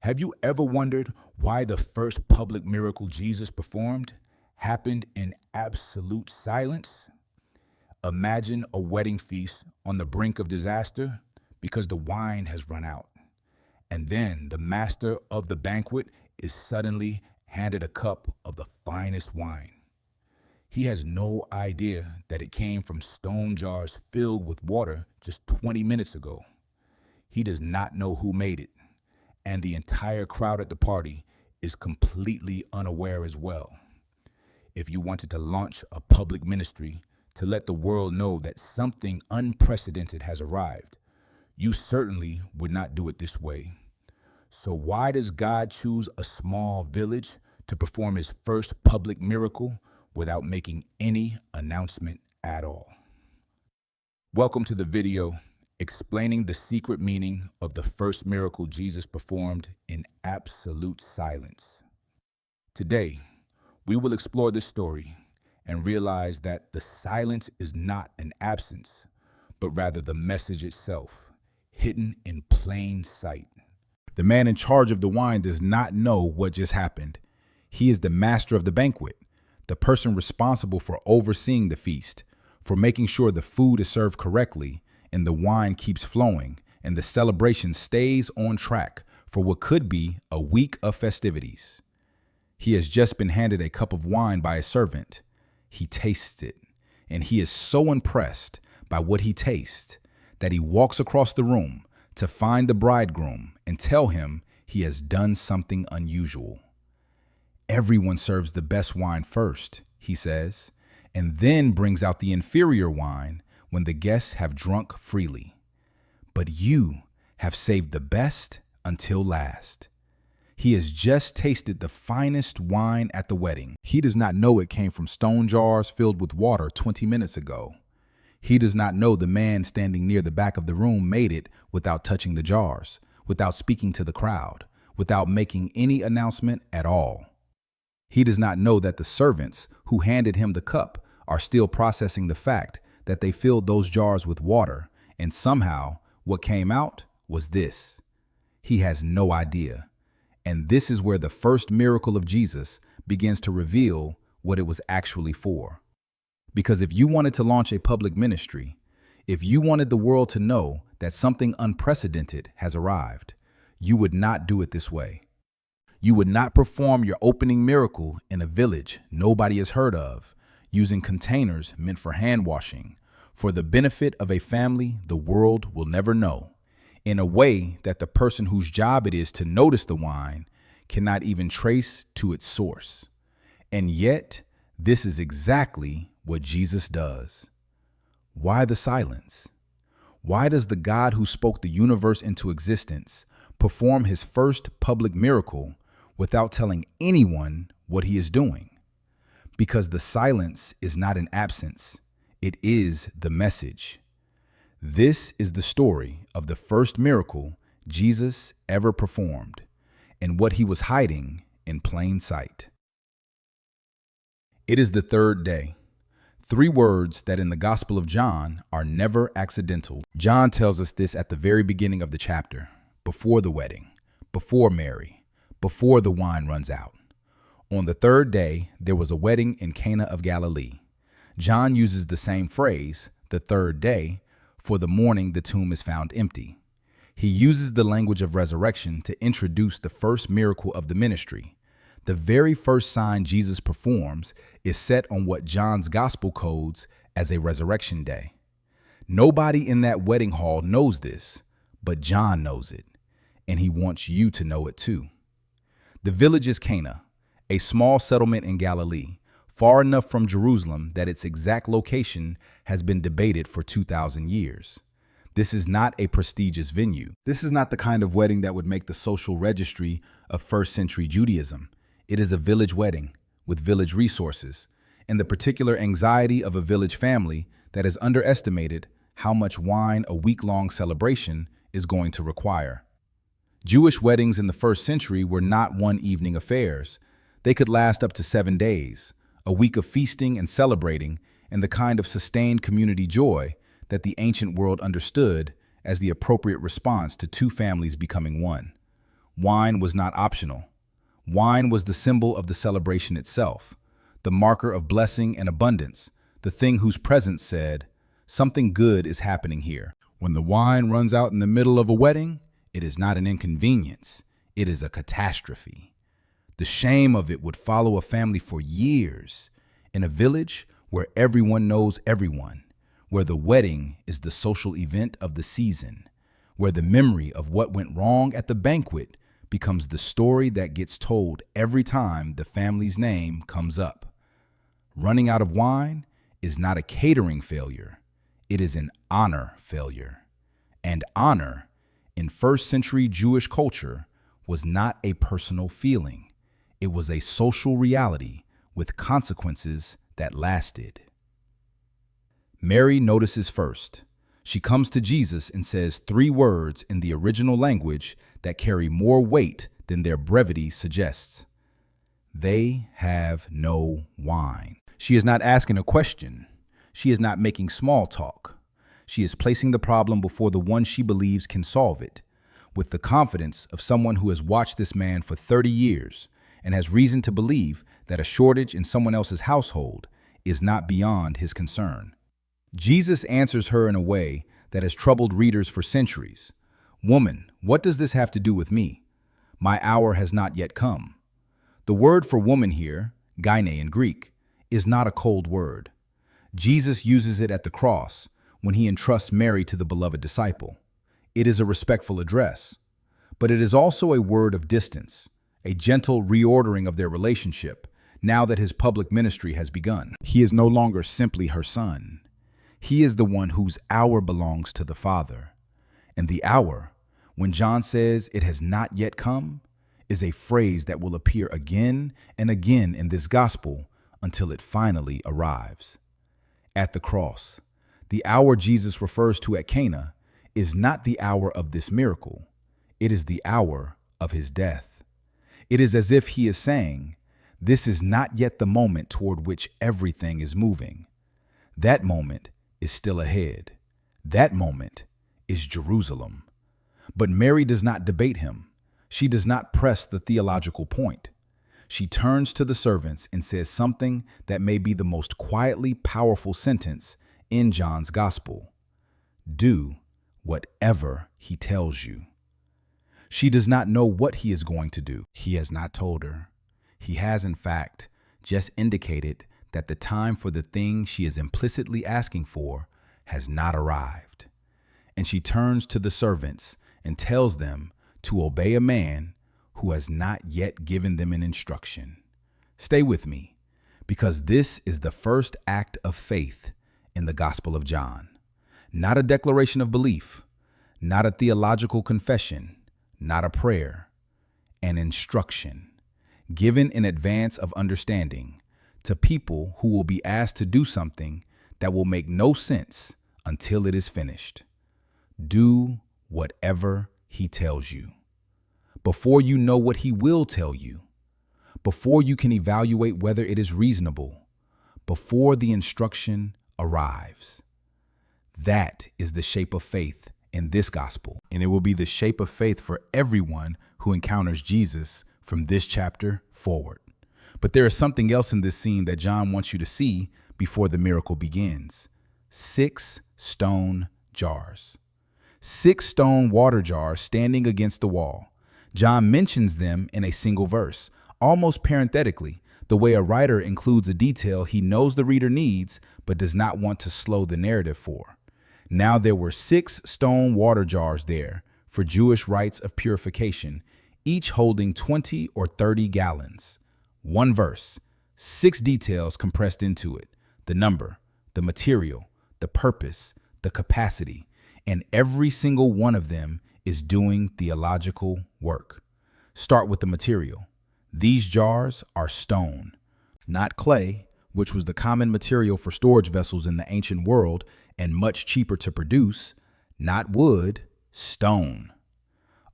Have you ever wondered why the first public miracle Jesus performed happened in absolute silence? Imagine a wedding feast on the brink of disaster because the wine has run out. And then the master of the banquet is suddenly handed a cup of the finest wine. He has no idea that it came from stone jars filled with water just 20 minutes ago. He does not know who made it, and the entire crowd at the party is completely unaware as well. If you wanted to launch a public ministry to let the world know that something unprecedented has arrived, you certainly would not do it this way. So why does God choose a small village to perform his first public miracle without making any announcement at all? Welcome to the video explaining the secret meaning of the first miracle Jesus performed in absolute silence. Today, we will explore this story and realize that the silence is not an absence, but rather the message itself, hidden in plain sight. The man in charge of the wine does not know what just happened. He is the master of the banquet, the person responsible for overseeing the feast, for making sure the food is served correctly and the wine keeps flowing and the celebration stays on track for what could be a week of festivities. He has just been handed a cup of wine by a servant. He tastes it, and he is so impressed by what he tastes that he walks across the room to find the bridegroom and tell him he has done something unusual. Everyone serves the best wine first, he says, and then brings out the inferior wine when the guests have drunk freely. But you have saved the best until last. He has just tasted the finest wine at the wedding. He does not know it came from stone jars filled with water 20 minutes ago. He does not know the man standing near the back of the room made it without touching the jars, without speaking to the crowd, without making any announcement at all. He does not know that the servants who handed him the cup are still processing the fact that they filled those jars with water, and somehow what came out was this. He has no idea. And this is where the first miracle of Jesus begins to reveal what it was actually for. Because if you wanted to launch a public ministry, if you wanted the world to know that something unprecedented has arrived, you would not do it this way. You would not perform your opening miracle in a village nobody has heard of, using containers meant for hand washing, for the benefit of a family the world will never know, in a way that the person whose job it is to notice the wine cannot even trace to its source. And yet, this is exactly what Jesus does. Why the silence? Why does the God who spoke the universe into existence perform his first public miracle without telling anyone what he is doing? Because the silence is not an absence. It is the message. This is the story of the first miracle Jesus ever performed and what he was hiding in plain sight. It is the third day. 3 words that in the Gospel of John are never accidental. John tells us this at the very beginning of the chapter, before the wedding, before Mary, before the wine runs out. On the third day, there was a wedding in Cana of Galilee. John uses the same phrase, the third day, for the morning the tomb is found empty. He uses the language of resurrection to introduce the first miracle of the ministry. The very first sign Jesus performs is set on what John's gospel codes as a resurrection day. Nobody in that wedding hall knows this, but John knows it, and he wants you to know it too. The village is Cana, a small settlement in Galilee, far enough from Jerusalem that its exact location has been debated for 2,000 years. This is not a prestigious venue. This is not the kind of wedding that would make the social registry of first century Judaism. It is a village wedding with village resources and the particular anxiety of a village family that has underestimated how much wine a week-long celebration is going to require. Jewish weddings in the first century were not one-evening affairs. They could last up to 7 days, a week of feasting and celebrating, and the kind of sustained community joy that the ancient world understood as the appropriate response to 2 families becoming one. Wine was not optional. Wine was the symbol of the celebration itself, the marker of blessing and abundance, the thing whose presence said, something good is happening here. When the wine runs out in the middle of a wedding, it is not an inconvenience, it is a catastrophe. The shame of it would follow a family for years, in a village where everyone knows everyone, where the wedding is the social event of the season, where the memory of what went wrong at the banquet becomes the story that gets told every time the family's name comes up. Running out of wine is not a catering failure, it is an honor failure. And honor, in first century Jewish culture, was not a personal feeling. It was a social reality with consequences that lasted. Mary notices first. She comes to Jesus and says 3 words in the original language that carry more weight than their brevity suggests. They have no wine. She is not asking a question. She is not making small talk. She is placing the problem before the one she believes can solve it, with the confidence of someone who has watched this man for 30 years and has reason to believe that a shortage in someone else's household is not beyond his concern. Jesus answers her in a way that has troubled readers for centuries. Woman, what does this have to do with me? My hour has not yet come. The word for woman here, gyne in Greek, is not a cold word. Jesus uses it at the cross when he entrusts Mary to the beloved disciple. It is a respectful address, but it is also a word of distance, a gentle reordering of their relationship now that his public ministry has begun. He is no longer simply her son. He is the one whose hour belongs to the Father. And the hour, when John says it has not yet come, is a phrase that will appear again and again in this gospel until it finally arrives. At the cross, the hour Jesus refers to at Cana is not the hour of this miracle. It is the hour of his death. It is as if he is saying, this is not yet the moment toward which everything is moving. That moment is still ahead. That moment is Jerusalem. But Mary does not debate him. She does not press the theological point. She turns to the servants and says something that may be the most quietly powerful sentence in John's gospel. Do whatever he tells you. She does not know what he is going to do. He has not told her. He has, in fact, just indicated that the time for the thing she is implicitly asking for has not arrived. And she turns to the servants and tells them to obey a man who has not yet given them an instruction. Stay with me, because this is the first act of faith in the Gospel of John. Not a declaration of belief, not a theological confession, not a prayer, an instruction given in advance of understanding to people who will be asked to do something that will make no sense until it is finished. Do whatever he tells you. Before you know what he will tell you, before you can evaluate whether it is reasonable, before the instruction arrives. That is the shape of faith in this gospel, and it will be the shape of faith for everyone who encounters Jesus from this chapter forward. But there is something else in this scene that John wants you to see before the miracle begins. 6 stone jars. 6 stone water jars standing against the wall. John mentions them in a single verse, almost parenthetically, the way a writer includes a detail he knows the reader needs but does not want to slow the narrative for. Now there were 6 stone water jars there for Jewish rites of purification, each holding 20 or 30 gallons. 1 verse, 6 details compressed into it: the number, the material, the purpose, the capacity, and every single one of them is doing theological work. Start with the material. These jars are stone, not clay, which was the common material for storage vessels in the ancient world and much cheaper to produce, not wood, stone.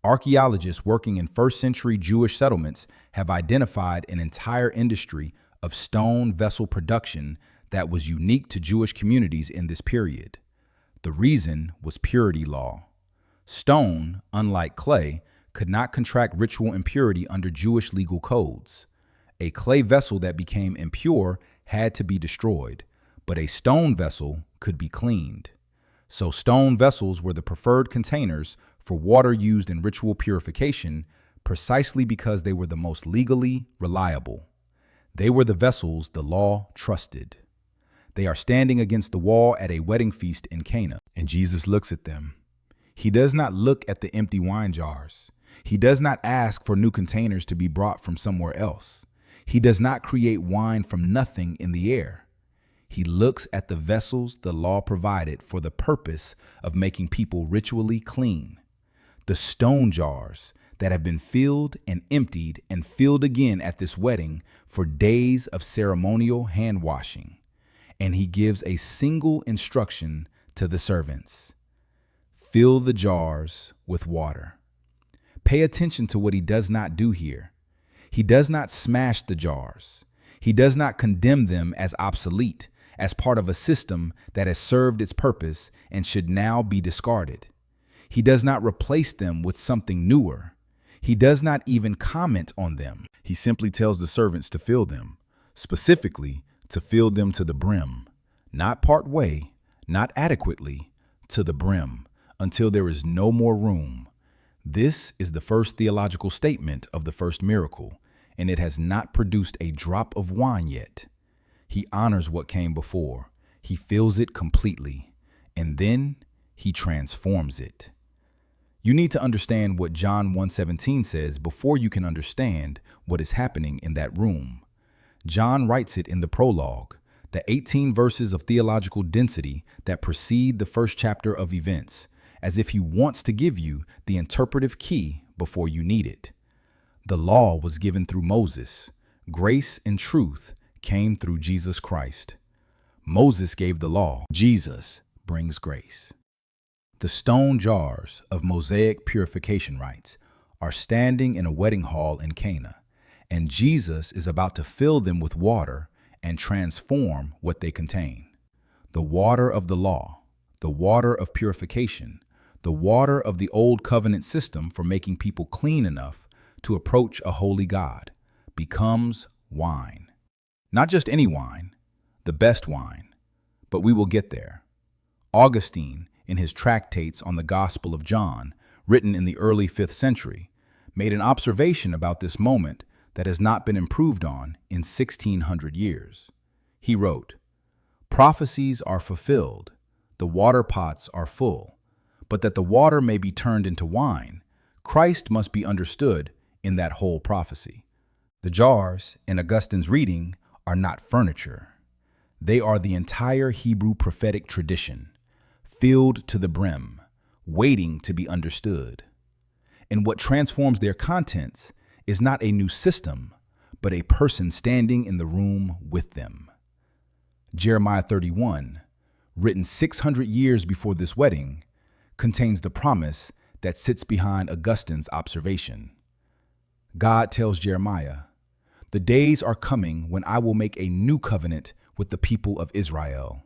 Archaeologists working in first century Jewish settlements have identified an entire industry of stone vessel production that was unique to Jewish communities in this period. The reason was purity law. Stone, unlike clay, could not contract ritual impurity under Jewish legal codes. A clay vessel that became impure had to be destroyed, but a stone vessel could be cleaned. So stone vessels were the preferred containers for water used in ritual purification precisely because they were the most legally reliable. They were the vessels the law trusted. They are standing against the wall at a wedding feast in Cana, and Jesus looks at them. He does not look at the empty wine jars. He does not ask for new containers to be brought from somewhere else. He does not create wine from nothing in the air. He looks at the vessels the law provided for the purpose of making people ritually clean. The stone jars that have been filled and emptied and filled again at this wedding for days of ceremonial hand washing. And he gives a single instruction to the servants: fill the jars with water. Pay attention to what he does not do here. He does not smash the jars. He does not condemn them as obsolete, as part of a system that has served its purpose and should now be discarded. He does not replace them with something newer. He does not even comment on them. He simply tells the servants to fill them, specifically to fill them to the brim, not part way, not adequately, to the brim, until there is no more room. This is the first theological statement of the first miracle, and it has not produced a drop of wine yet. He honors what came before. He fills it completely, and then he transforms it. You need to understand what John 1:17 says before you can understand what is happening in that room. John writes it in the prologue, the 18 verses of theological density that precede the first chapter of events, as if he wants to give you the interpretive key before you need it. The law was given through Moses. Grace and truth came through Jesus Christ. Moses gave the law. Jesus brings grace. The stone jars of Mosaic purification rites are standing in a wedding hall in Cana, and Jesus is about to fill them with water and transform what they contain. The water of the law, the water of purification, the water of the old covenant system for making people clean enough to approach a holy God, becomes wine. Not just any wine, the best wine, but we will get there. Augustine, in his tractates on the Gospel of John, written in the early 5th century, made an observation about this moment that has not been improved on in 1600 years. He wrote, "Prophecies are fulfilled, the water pots are full, but that the water may be turned into wine, Christ must be understood in that whole prophecy." The jars, in Augustine's reading, are not furniture. They are the entire Hebrew prophetic tradition, filled to the brim, waiting to be understood. And what transforms their contents is not a new system, but a person standing in the room with them. Jeremiah 31, written 600 years before this wedding, contains the promise that sits behind Augustine's observation. God tells Jeremiah, "The days are coming when I will make a new covenant with the people of Israel.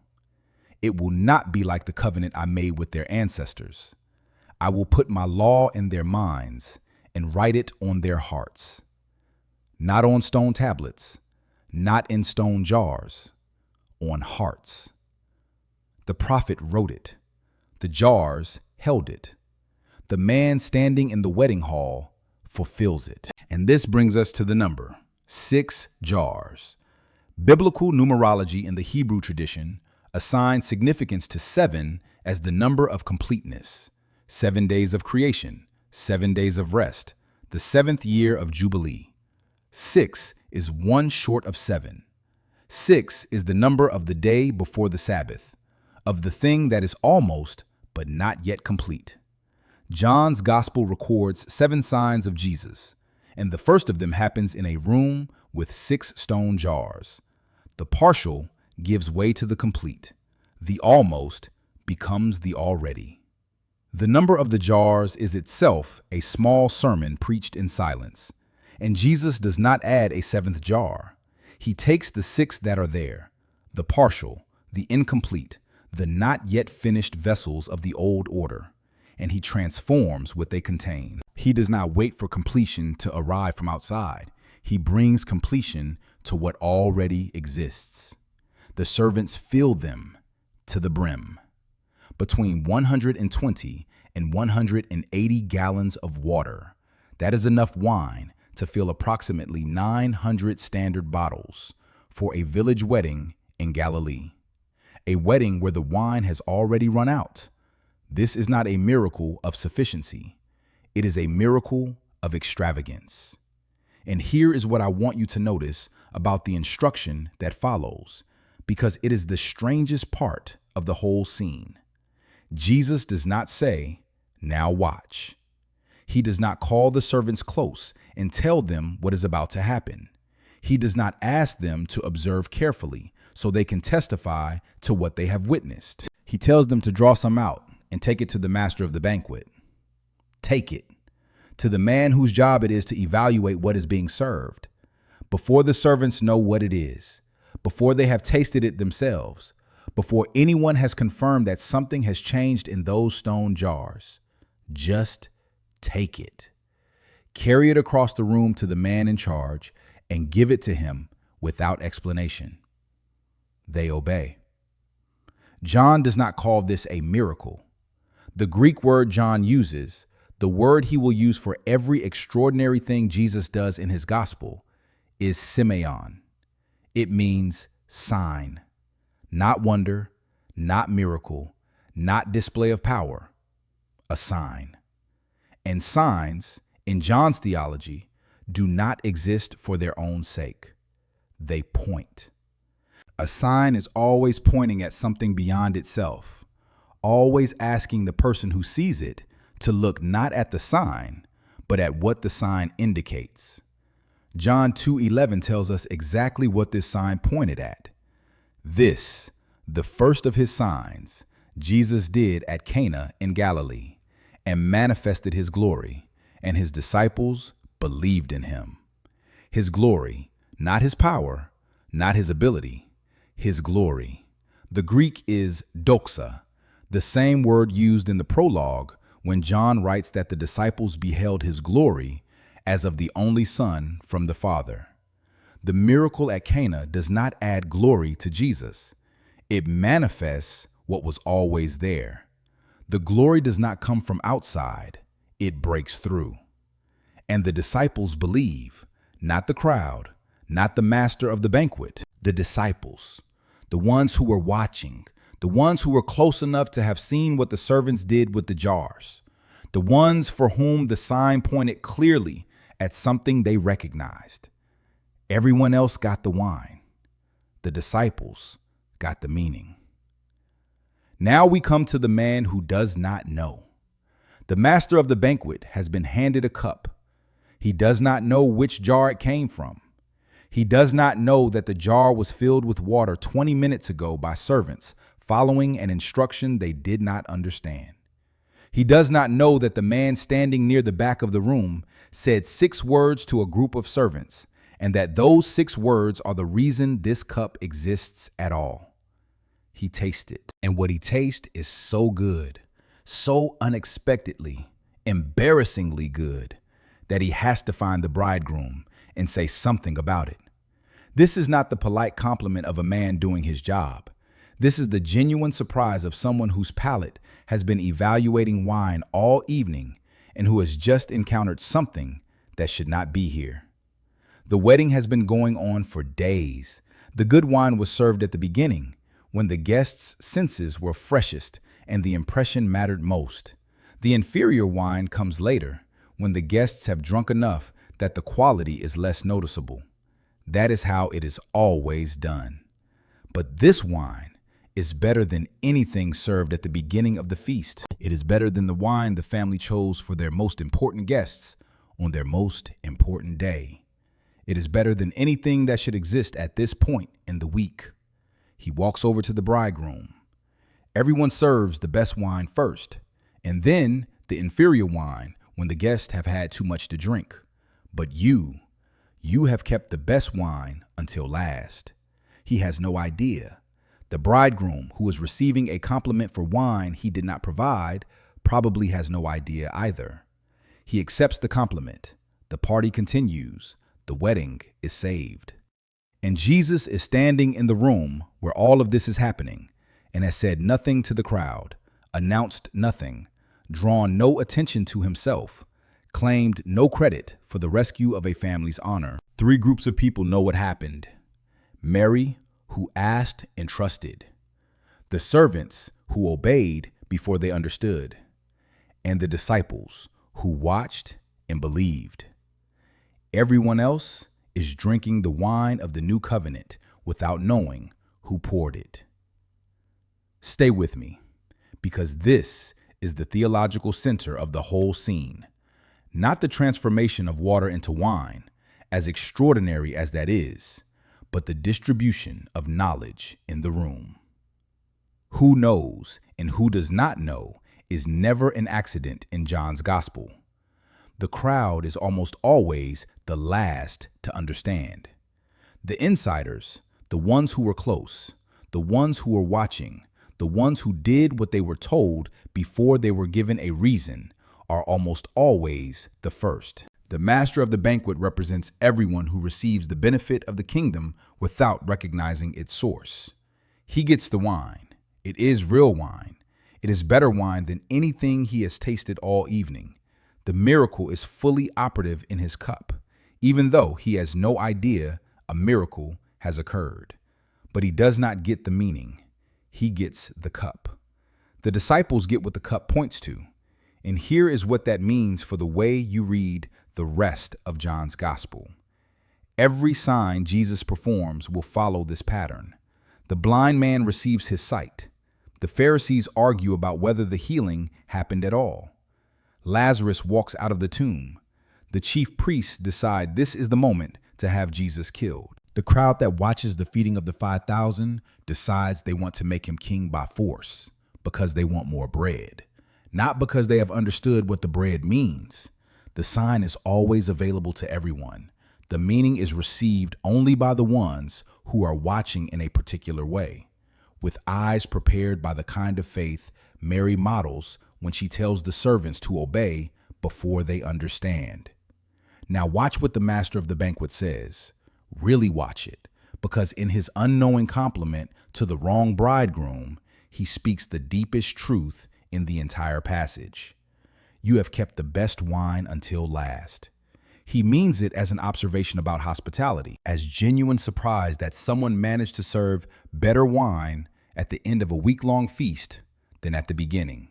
It will not be like the covenant I made with their ancestors. I will put my law in their minds and write it on their hearts. Not on stone tablets, not in stone jars, on hearts." The prophet wrote it. The jars held it. The man standing in the wedding hall fulfills it. And this brings us to the number 6 jars. Biblical numerology in the Hebrew tradition assigns significance to 7 as the number of completeness. 7 days of creation, 7 days of rest, the 7th year of Jubilee. 6 is one short of 7. 6 is the number of the day before the Sabbath, of the thing that is almost but not yet complete. John's gospel records 7 signs of Jesus, and the first of them happens in a room with 6 stone jars. The partial gives way to the complete. The almost becomes the already. The number of the jars is itself a small sermon preached in silence, and Jesus does not add a 7th jar. He takes the 6 that are there, the partial, the incomplete, the not yet finished vessels of the old order, and he transforms what they contain. He does not wait for completion to arrive from outside. He brings completion to what already exists. The servants fill them to the brim. Between 120 and 180 gallons of water. That is enough wine to fill approximately 900 standard bottles for a village wedding in Galilee. A wedding where the wine has already run out. This is not a miracle of sufficiency. It is a miracle of extravagance. And here is what I want you to notice about the instruction that follows, because it is the strangest part of the whole scene. Jesus does not say, "Now watch." He does not call the servants close and tell them what is about to happen. He does not ask them to observe carefully so they can testify to what they have witnessed. He tells them to draw some out and take it to the master of the banquet. Take it to the man whose job it is to evaluate what is being served. Before the servants know what it is, before they have tasted it themselves, before anyone has confirmed that something has changed in those stone jars, just take it. Carry it across the room to the man in charge and give it to him without explanation. They obey. John does not call this a miracle. The Greek word John uses, the word he will use for every extraordinary thing Jesus does in his gospel, is semeion. It means sign, not wonder, not miracle, not display of power, a sign. And signs, in John's theology, do not exist for their own sake. They point. A sign is always pointing at something beyond itself, always asking the person who sees it to look not at the sign, but at what the sign indicates. John 2:11 tells us exactly what this sign pointed at. This, the first of his signs, Jesus did at Cana in Galilee, and manifested his glory, and his disciples believed in him. His glory, not his power, not his ability, his glory. The Greek is doxa, the same word used in the prologue when John writes that the disciples beheld his glory as of the only Son from the Father. The miracle at Cana does not add glory to Jesus. It manifests what was always there. The glory does not come from outside. It breaks through. And the disciples believe, not the crowd, not the master of the banquet, the disciples, the ones who were watching, the ones who were close enough to have seen what the servants did with the jars, the ones for whom the sign pointed clearly at something they recognized. Everyone else got the wine. The disciples got the meaning. Now we come to the man who does not know. The master of the banquet has been handed a cup. He does not know which jar it came from. He does not know that the jar was filled with water 20 minutes ago by servants following an instruction they did not understand. He does not know that the man standing near the back of the room said 6 words to a group of servants, and that those 6 words are the reason this cup exists at all. He tasted, and what he tastes is so good, so unexpectedly, embarrassingly good, that he has to find the bridegroom and say something about it. This is not the polite compliment of a man doing his job. This is the genuine surprise of someone whose palate has been evaluating wine all evening and who has just encountered something that should not be here. The wedding has been going on for days. The good wine was served at the beginning, when the guests' senses were freshest and the impression mattered most. The inferior wine comes later, when the guests have drunk enough that the quality is less noticeable. That is how it is always done. But this wine is better than anything served at the beginning of the feast. It is better than the wine the family chose for their most important guests on their most important day. It is better than anything that should exist at this point in the week. He walks over to the bridegroom. Everyone serves the best wine first, and then the inferior wine when the guests have had too much to drink. But you have kept the best wine until last. He has no idea. The bridegroom, who is receiving a compliment for wine he did not provide, probably has no idea either. He accepts the compliment. The party continues. The wedding is saved. And Jesus is standing in the room where all of this is happening and has said nothing to the crowd, announced nothing, drawn no attention to himself, claimed no credit for the rescue of a family's honor. Three groups of people know what happened. Mary, who asked and trusted. The servants, who obeyed before they understood. And the disciples, who watched and believed. Everyone else is drinking the wine of the new covenant without knowing who poured it. Stay with me, because this is the theological center of the whole scene. Not the transformation of water into wine, as extraordinary as that is, but the distribution of knowledge in the room. Who knows and who does not know is never an accident in John's gospel. The crowd is almost always the last to understand. The insiders, the ones who were close, the ones who were watching, the ones who did what they were told before they were given a reason, are almost always the first. The master of the banquet represents everyone who receives the benefit of the kingdom without recognizing its source. He gets the wine. It is real wine. It is better wine than anything he has tasted all evening. The miracle is fully operative in his cup, even though he has no idea a miracle has occurred. But he does not get the meaning. He gets the cup. The disciples get what the cup points to. And here is what that means for the way you read the rest of John's gospel. Every sign Jesus performs will follow this pattern. The blind man receives his sight. The Pharisees argue about whether the healing happened at all. Lazarus walks out of the tomb. The chief priests decide this is the moment to have Jesus killed. The crowd that watches the feeding of the 5,000 decides they want to make him king by force because they want more bread, not because they have understood what the bread means. The sign is always available to everyone. The meaning is received only by the ones who are watching in a particular way, with eyes prepared by the kind of faith Mary models when she tells the servants to obey before they understand. Now watch what the master of the banquet says. Really watch it, because in his unknowing compliment to the wrong bridegroom, he speaks the deepest truth in the entire passage. You have kept the best wine until last. He means it as an observation about hospitality, as genuine surprise that someone managed to serve better wine at the end of a week-long feast than at the beginning.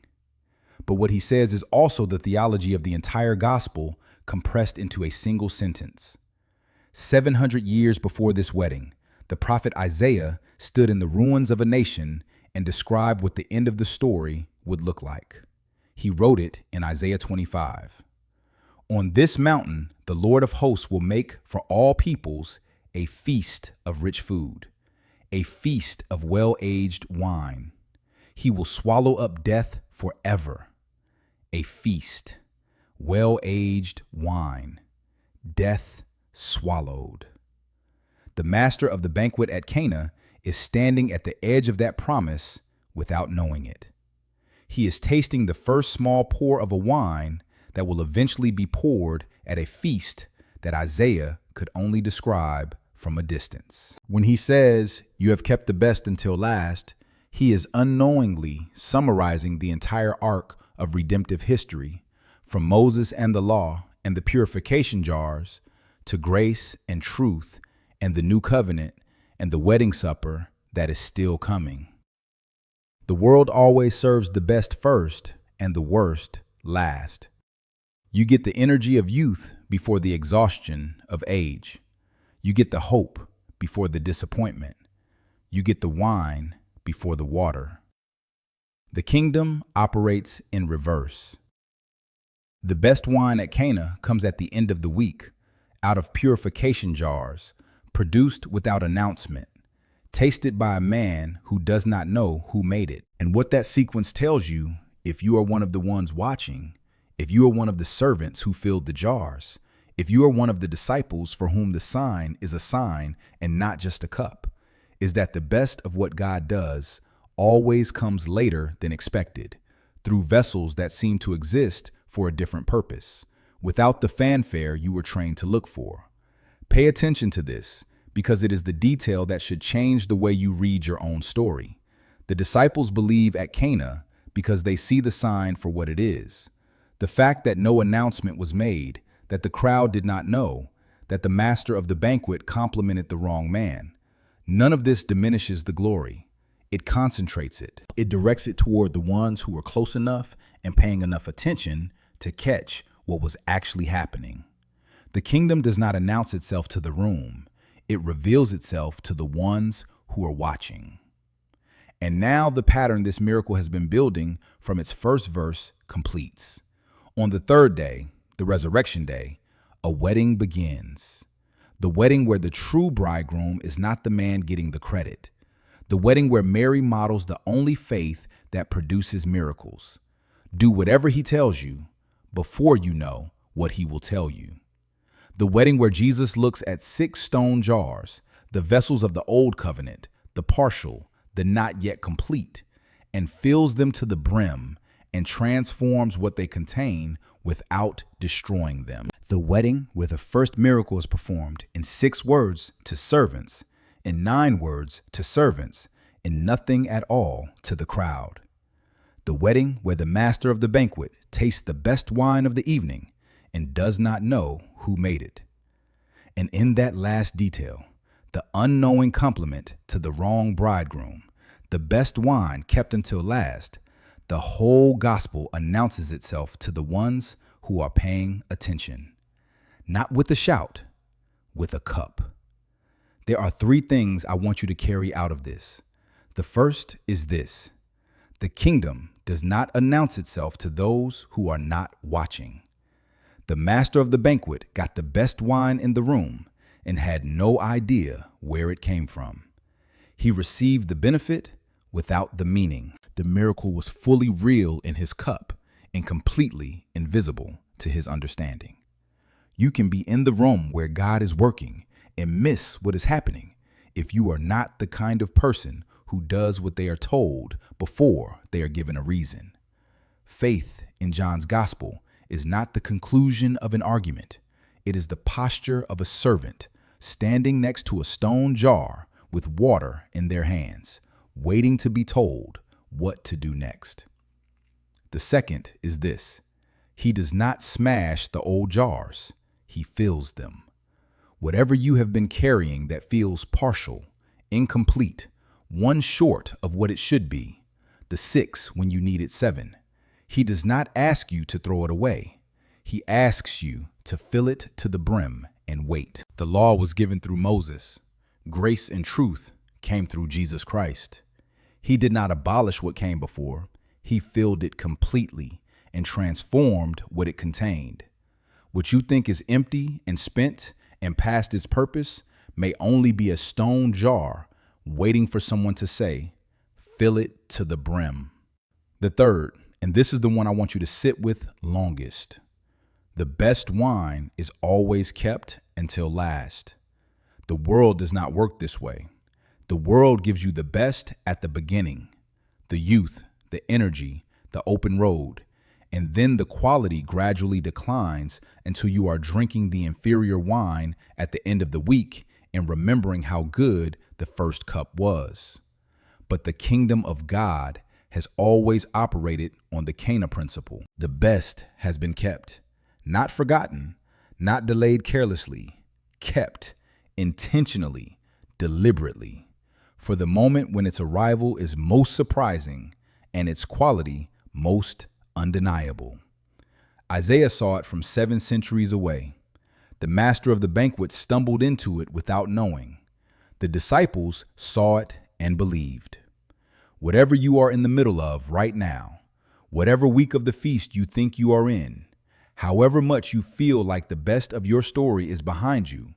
But what he says is also the theology of the entire gospel compressed into a single sentence. 700 years before this wedding, the prophet Isaiah stood in the ruins of a nation and described what the end of the story would look like. He wrote it in Isaiah 25. On this mountain, the Lord of hosts will make for all peoples a feast of rich food, a feast of well-aged wine. He will swallow up death forever. A feast, well-aged wine, death swallowed. The master of the banquet at Cana is standing at the edge of that promise without knowing it. He is tasting the first small pour of a wine that will eventually be poured at a feast that Isaiah could only describe from a distance. When he says, "You have kept the best until last," he is unknowingly summarizing the entire arc of redemptive history, from Moses and the law and the purification jars to grace and truth and the new covenant and the wedding supper that is still coming. The world always serves the best first and the worst last. You get the energy of youth before the exhaustion of age. You get the hope before the disappointment. You get the wine before the water. The kingdom operates in reverse. The best wine at Cana comes at the end of the week, out of purification jars, produced without announcement, tasted by a man who does not know who made it. And what that sequence tells you, if you are one of the ones watching, if you are one of the servants who filled the jars, if you are one of the disciples for whom the sign is a sign and not just a cup, is that the best of what God does always comes later than expected, through vessels that seem to exist for a different purpose, without the fanfare you were trained to look for. Pay attention to this, because it is the detail that should change the way you read your own story. The disciples believe at Cana because they see the sign for what it is. The fact that no announcement was made, that the crowd did not know, that the master of the banquet complimented the wrong man. None of this diminishes the glory. It concentrates it. It directs it toward the ones who were close enough and paying enough attention to catch what was actually happening. The kingdom does not announce itself to the room. It reveals itself to the ones who are watching. And now the pattern this miracle has been building from its first verse completes. On the third day, the resurrection day, a wedding begins. The wedding where the true bridegroom is not the man getting the credit. The wedding where Mary models the only faith that produces miracles. Do whatever he tells you before you know what he will tell you. The wedding where Jesus looks at 6 stone jars, the vessels of the old covenant, the partial, the not yet complete, and fills them to the brim and transforms what they contain without destroying them. The wedding where the first miracle is performed in 6 words to servants, in 9 words to servants, in nothing at all to the crowd. The wedding where the master of the banquet tastes the best wine of the evening and does not know who made it. And in that last detail, the unknowing compliment to the wrong bridegroom, the best wine kept until last, the whole gospel announces itself to the ones who are paying attention. Not with a shout, with a cup. There are 3 things I want you to carry out of this. The first is this: the kingdom does not announce itself to those who are not watching. The master of the banquet got the best wine in the room and had no idea where it came from. He received the benefit without the meaning. The miracle was fully real in his cup and completely invisible to his understanding. You can be in the room where God is working and miss what is happening if you are not the kind of person who does what they are told before they are given a reason. Faith in John's gospel is not the conclusion of an argument. It is the posture of a servant standing next to a stone jar with water in their hands, waiting to be told what to do next. The second is this: he does not smash the old jars, he fills them. Whatever you have been carrying that feels partial, incomplete, one short of what it should be, the 6 when you needed 7, he does not ask you to throw it away. He asks you to fill it to the brim and wait. The law was given through Moses. Grace and truth came through Jesus Christ. He did not abolish what came before. He filled it completely and transformed what it contained. What you think is empty and spent and past its purpose may only be a stone jar waiting for someone to say, fill it to the brim. The third, and this is the one I want you to sit with longest: the best wine is always kept until last. The world does not work this way. The world gives you the best at the beginning, the youth, the energy, the open road, and then the quality gradually declines until you are drinking the inferior wine at the end of the week and remembering how good the first cup was. But the kingdom of God has always operated on the Cana principle. The best has been kept, not forgotten, not delayed carelessly, kept intentionally, deliberately, for the moment when its arrival is most surprising and its quality most undeniable. Isaiah saw it from 7 centuries away. The master of the banquet stumbled into it without knowing. The disciples saw it and believed. Whatever you are in the middle of right now, whatever week of the feast you think you are in, however much you feel like the best of your story is behind you,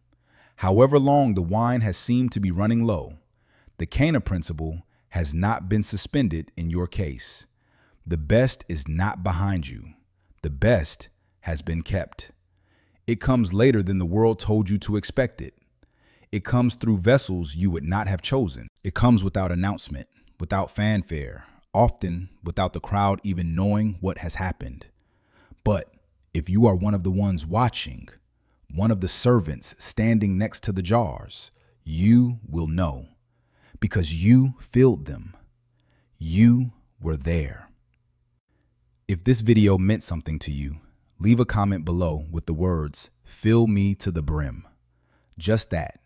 however long the wine has seemed to be running low, the Cana principle has not been suspended in your case. The best is not behind you. The best has been kept. It comes later than the world told you to expect it. It comes through vessels you would not have chosen. It comes without announcement, without fanfare, often without the crowd even knowing what has happened. But if you are one of the ones watching, one of the servants standing next to the jars, you will know, because you filled them. You were there. If this video meant something to you, leave a comment below with the words, "Fill me to the brim." Just that.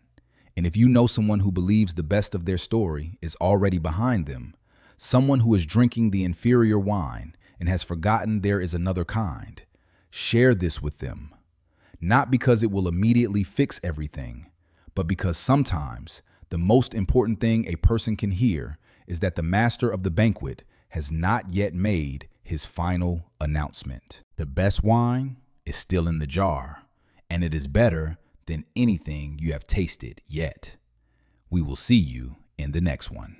And if you know someone who believes the best of their story is already behind them, someone who is drinking the inferior wine and has forgotten there is another kind, share this with them. Not because it will immediately fix everything, but because sometimes the most important thing a person can hear is that the master of the banquet has not yet made his final announcement. The best wine is still in the jar, and it is better than anything you have tasted yet. We will see you in the next one.